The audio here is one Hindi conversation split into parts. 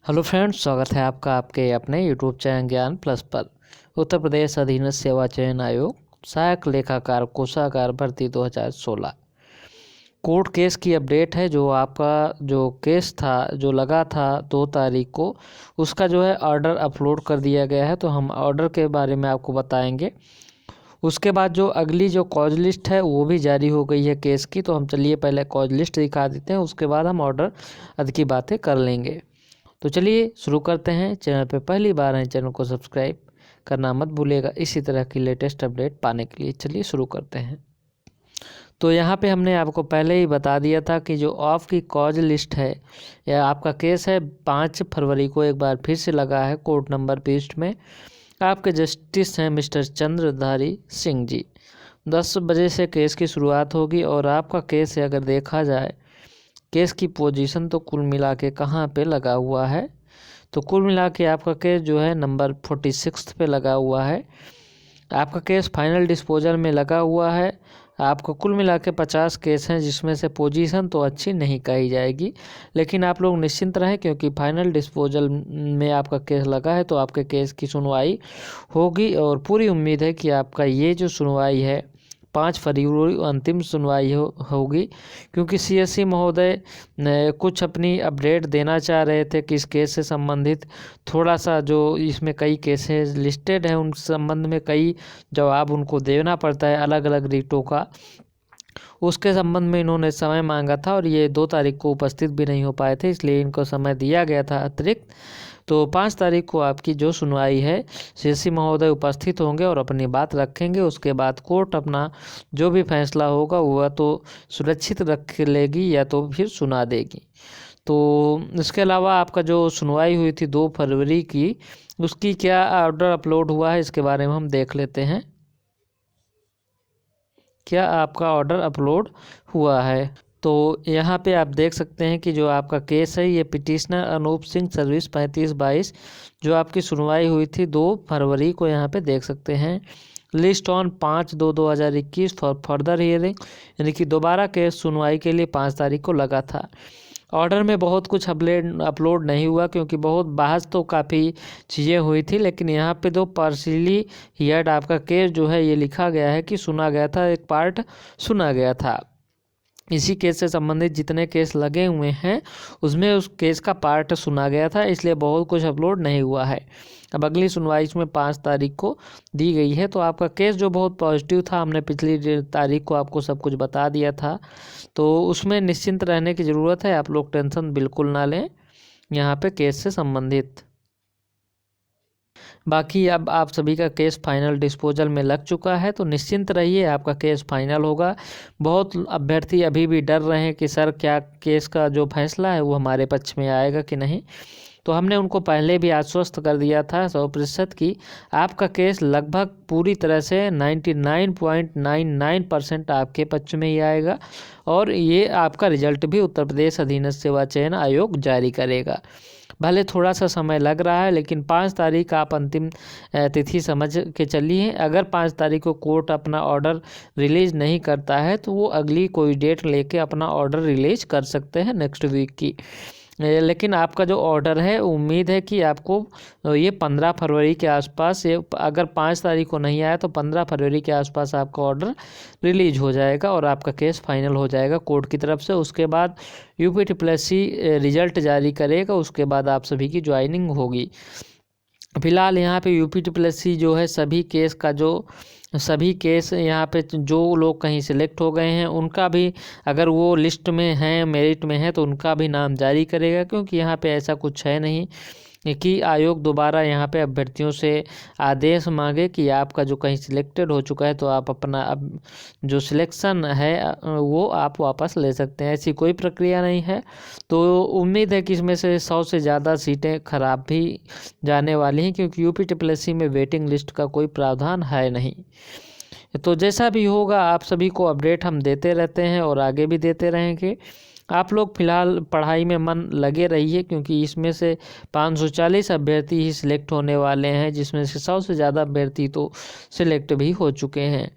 हेलो फ्रेंड्स, स्वागत है आपका आपके अपने यूट्यूब चैनल ज्ञान प्लस पर। उत्तर प्रदेश अधीनस्थ सेवा चयन आयोग सहायक लेखाकार कोषागार भर्ती 2016 कोर्ट केस की अपडेट है। जो आपका जो केस था जो लगा था 2 तारीख को, उसका जो है ऑर्डर अपलोड कर दिया गया है। तो हम ऑर्डर के बारे में आपको बताएंगे। उसके बाद जो अगली जो कॉज लिस्ट है वो भी जारी हो गई है केस की। तो हम चलिए पहले कॉज लिस्ट दिखा देते हैं, उसके बाद हम ऑर्डर आदि की बातें कर लेंगे। तो चलिए शुरू करते हैं। चैनल पे पहली बार हैं, चैनल को सब्सक्राइब करना मत भूलिएगा इसी तरह की लेटेस्ट अपडेट पाने के लिए। चलिए शुरू करते हैं। तो यहाँ पे हमने आपको पहले ही बता दिया था कि जो ऑफ की कॉज लिस्ट है या आपका केस है 5 फरवरी को एक बार फिर से लगा है कोर्ट नंबर 20 में। आपके जस्टिस हैं मिस्टर चंद्रधारी सिंह जी। 10 बजे से केस की शुरुआत होगी और आपका केस है, अगर देखा जाए केस की पोजीशन तो कुल मिला के कहाँ पे लगा हुआ है, तो कुल मिला के आपका केस जो है नंबर 46 पे लगा हुआ है। आपका केस फाइनल डिस्पोजल में लगा हुआ है। आपको कुल मिला के 50 केस हैं, जिसमें से पोजीशन तो अच्छी नहीं कही जाएगी, लेकिन आप लोग निश्चिंत रहें क्योंकि फाइनल डिस्पोजल में आपका केस लगा है तो आपके केस की सुनवाई होगी। और पूरी उम्मीद है कि आपका ये जो सुनवाई है 5 फरवरी अंतिम सुनवाई होगी, क्योंकि सीएससी महोदय कुछ अपनी अपडेट देना चाह रहे थे कि इस केस से संबंधित थोड़ा सा जो इसमें कई केसेस लिस्टेड हैं उन संबंध में कई जवाब उनको देना पड़ता है अलग अलग रीटों का। उसके संबंध में इन्होंने समय मांगा था और ये 2 तारीख को उपस्थित भी नहीं हो पाए थे, इसलिए इनको समय दिया गया था अतिरिक्त। तो 5 तारीख को आपकी जो सुनवाई है सीएससी महोदय उपस्थित होंगे और अपनी बात रखेंगे। उसके बाद कोर्ट अपना जो भी फैसला होगा वह तो सुरक्षित रख लेगी या तो फिर सुना देगी। तो इसके अलावा आपका जो सुनवाई हुई थी 2 फरवरी की, उसकी क्या ऑर्डर अपलोड हुआ है इसके बारे में हम देख लेते हैं। क्या आपका ऑर्डर अपलोड हुआ है? तो यहाँ पे आप देख सकते हैं कि जो आपका केस है ये पिटिशनर अनूप सिंह सर्विस 3522 जो आपकी सुनवाई हुई थी 2 फरवरी को, यहाँ पे देख सकते हैं list on 5/2/2021 for further hearing, यानी कि दोबारा केस सुनवाई के लिए 5 तारीख को लगा था। ऑर्डर में बहुत कुछ अपलोड नहीं हुआ क्योंकि बहुत बहस तो काफ़ी चीज़ें हुई थी, लेकिन यहाँ पे तो पार्शियली हियर्ड आपका केस जो है ये लिखा गया है कि सुना गया था, एक पार्ट सुना गया था। इसी केस से संबंधित जितने केस लगे हुए हैं उसमें उस केस का पार्ट सुना गया था, इसलिए बहुत कुछ अपलोड नहीं हुआ है। अब अगली सुनवाई इसमें 5 तारीख को दी गई है। तो आपका केस जो बहुत पॉजिटिव था, हमने पिछली तारीख को आपको सब कुछ बता दिया था, तो उसमें निश्चिंत रहने की ज़रूरत है। आप लोग टेंशन बिल्कुल ना लें यहाँ पे केस से संबंधित। बाकी अब आप सभी का केस फाइनल डिस्पोजल में लग चुका है, तो निश्चिंत रहिए, आपका केस फाइनल होगा। बहुत अभ्यर्थी अभी भी डर रहे हैं कि सर क्या केस का जो फैसला है वो हमारे पक्ष में आएगा कि नहीं। तो हमने उनको पहले भी आश्वस्त कर दिया था 100% की आपका केस लगभग पूरी तरह से 99.99% आपके पक्ष में ही आएगा और ये आपका रिजल्ट भी उत्तर प्रदेश अधीनस्थ सेवा चयन आयोग जारी करेगा। भले थोड़ा सा समय लग रहा है, लेकिन 5 तारीख आप अंतिम तिथि समझ के चलिए। अगर 5 तारीख को कोर्ट अपना ऑर्डर रिलीज़ नहीं करता है तो वो अगली कोई डेट लेके अपना ऑर्डर रिलीज़ कर सकते हैं नेक्स्ट वीक की। लेकिन आपका जो ऑर्डर है उम्मीद है कि आपको ये 15 फरवरी के आसपास, ये अगर 5 तारीख को नहीं आया तो 15 फरवरी के आसपास आपका ऑर्डर रिलीज हो जाएगा और आपका केस फाइनल हो जाएगा कोर्ट की तरफ से। उसके बाद UPSSC रिजल्ट जारी करेगा, उसके बाद आप सभी की ज्वाइनिंग होगी। फिलहाल यहाँ पे UPSSC जो है सभी केस यहाँ पे जो लोग कहीं सेलेक्ट हो गए हैं उनका भी, अगर वो लिस्ट में हैं मेरिट में है तो उनका भी नाम जारी करेगा, क्योंकि यहाँ पे ऐसा कुछ है नहीं कि आयोग दोबारा यहाँ पे अभ्यर्थियों से आदेश मांगे कि आपका जो कहीं सिलेक्टेड हो चुका है तो आप अपना अब जो सिलेक्शन है वो आप वापस ले सकते हैं। ऐसी कोई प्रक्रिया नहीं है। तो उम्मीद है कि इसमें से 100 से ज़्यादा सीटें खराब भी जाने वाली हैं, क्योंकि UPSSC में वेटिंग लिस्ट का कोई प्रावधान है नहीं। तो जैसा भी होगा आप सभी को अपडेट हम देते रहते हैं और आगे भी देते रहेंगे। आप लोग फिलहाल पढ़ाई में मन लगे रहिए, क्योंकि इसमें से 540 अभ्यर्थी ही सिलेक्ट होने वाले हैं, जिसमें से 100 से ज़्यादा अभ्यर्थी तो सिलेक्ट भी हो चुके हैं।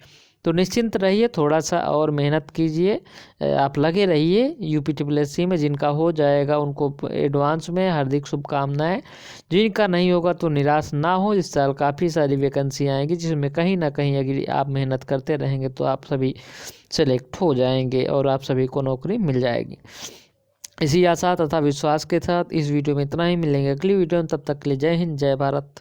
तो निश्चिंत रहिए, थोड़ा सा और मेहनत कीजिए, आप लगे रहिए। UPSSC में जिनका हो जाएगा उनको एडवांस में हार्दिक शुभकामनाएं। जिनका नहीं होगा तो निराश ना हो, इस साल काफ़ी सारी वैकेंसी आएंगी जिसमें कहीं ना कहीं अगर आप मेहनत करते रहेंगे तो आप सभी सेलेक्ट हो जाएंगे और आप सभी को नौकरी मिल जाएगी। इसी आशा तथा विश्वास के साथ इस वीडियो में इतना ही। मिलेंगे अगली वीडियो में, तब तक के लिए जय हिंद, जय भारत।